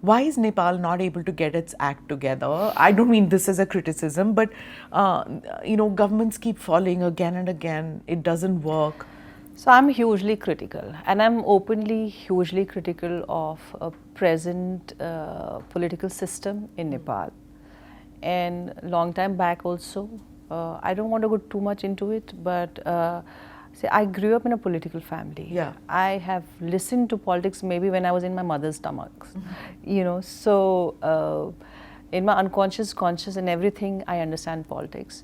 why is Nepal not able to get its act together? I don't mean this as a criticism, but governments keep falling again and again. It doesn't work. So I'm hugely critical, and I'm openly hugely critical of a present political system in Nepal. And long time back also, I don't want to go too much into it, but see, I grew up in a political family. Yeah. I have listened to politics maybe when I was in my mother's stomach, so in my unconscious, conscious and everything, I understand politics.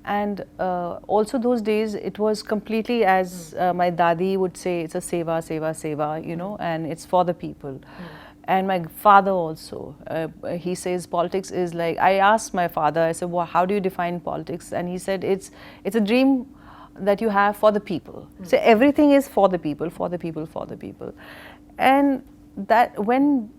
And also those days, it was completely, as my dadi would say, it's a seva, seva, seva, and it's for the people. And my father also, he says politics is like, I asked my father, I said, well, how do you define politics? And he said, it's a dream that you have for the people. So everything is for the people, for the people, for the people. And that whenever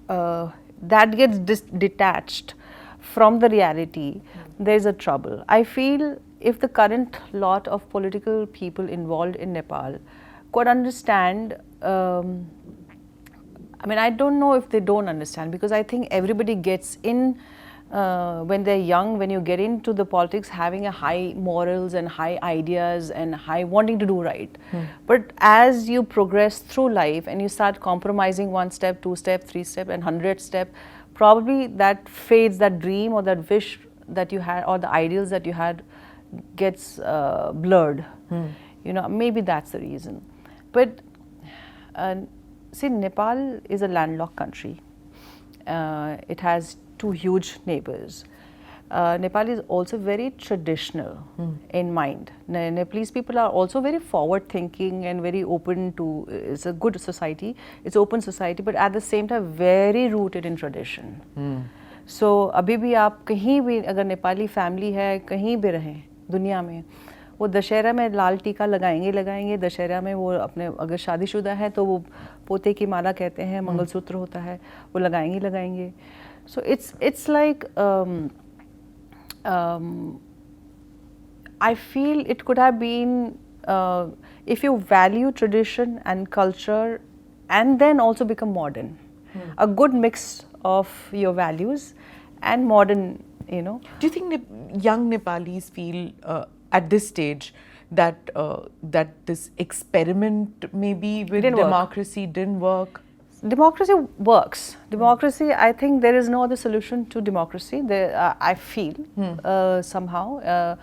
that gets detached from the reality, there's a trouble. I feel if the current lot of political people involved in Nepal could understand, I mean, I don't know if they don't understand, because I think everybody gets in when they're young, when you get into the politics, having a high morals and high ideas and high wanting to do right. But as you progress through life and you start compromising 1 step, 2 step, 3 step and 100 step, probably that fades, that dream or that wish that you had or the ideals that you had gets blurred. Maybe that's the reason. But see, Nepal is a landlocked country. It has 2 huge neighbors. Nepal is also very traditional in mind. Nepalese people are also very forward thinking and very open to, it's a good society, it's open society, but at the same time very rooted in tradition. So अभी भी आप कहीं भी अगर Nepali family है कहीं भी रहें दुनिया में, वो दशहरा में लाल टीका लगाएंगे, दशहरा में वो अपने अगर शादीशुदा है तो वो पोते की माला कहते हैं, मंगलसूत्र होता है, वो लगाएंगे. So it's like I feel it could have been, if you value tradition and culture and then also become modern, a good mix of your values and modern, Do you think young Nepalis feel at this stage that this experiment maybe with democracy didn't work? Democracy works. Democracy, I think there is no other solution to democracy. I feel somehow,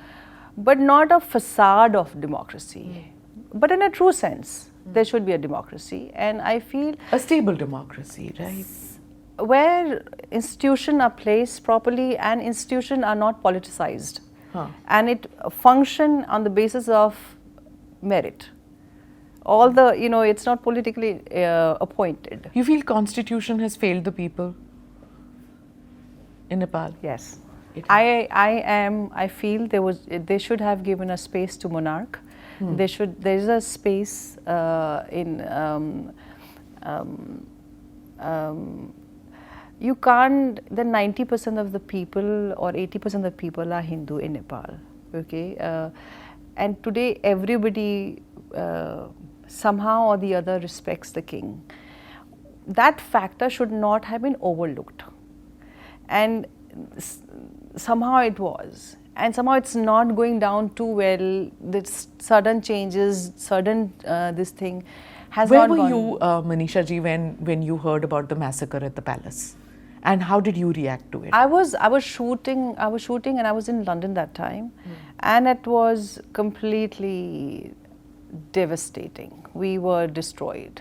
but not a facade of democracy, but in a true sense, there should be a democracy. And I feel a stable democracy, right? Where institutions are placed properly and institutions are not politicized, and it function on the basis of merit. All the, it's not politically appointed. You feel constitution has failed the people in Nepal? Yes. I feel they should have given a space to monarch. There's a space you can't, the 90% of the people or 80% of the people are Hindu in Nepal, okay? And today everybody somehow or the other respects the king. That factor should not have been overlooked. And somehow it was. And somehow it's not going down too well. This sudden changes, this thing has Where not were gone. you, Manisha ji, when you heard about the massacre at the palace? And how did you react to it? I was shooting and I was in London that time. And it was completely devastating. We were destroyed.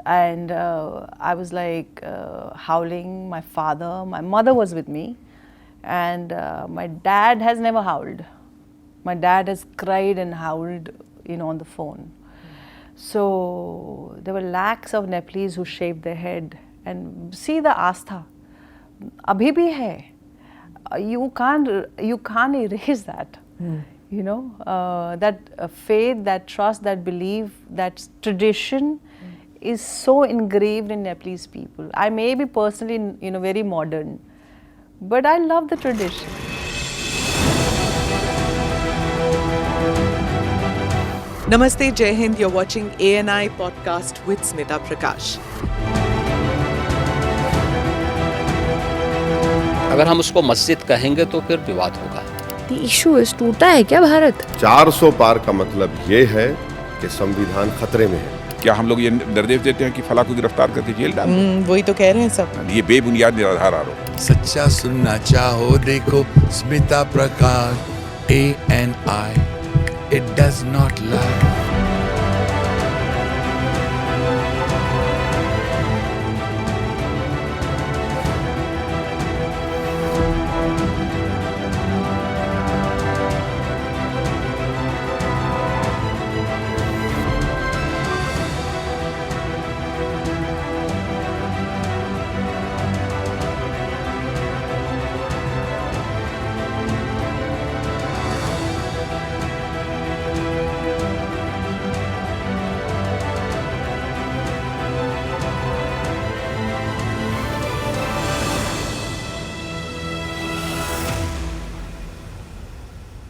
And I was like howling. My mother was with me. And my dad has never howled. My dad has cried and howled, on the phone. So there were lakhs of Nepalese who shaved their head. And see the astha, abhi bhi hai. You can't erase that. That faith, that trust, that belief, that tradition is so engraved in Nepalese people. I may be personally, very modern, but I love the tradition. Namaste, Jai Hind. You're watching ANI podcast with Smita Prakash. अगर हम उसको मस्जिद कहेंगे तो फिर विवाद होगा। The issue is टूटा है क्या भारत? 400 पार का मतलब ये है कि संविधान खतरे में है। क्या हम लोग ये निर्देश देते हैं कि फला को गिरफ्तार करके जेल डाल दें? वही तो कह रहे हैं सब। ये बेबुनियाद निराधार आरोप। सच्चा सुनना चाहो देखो स्मिता प्रकाश ANI, it does not lie।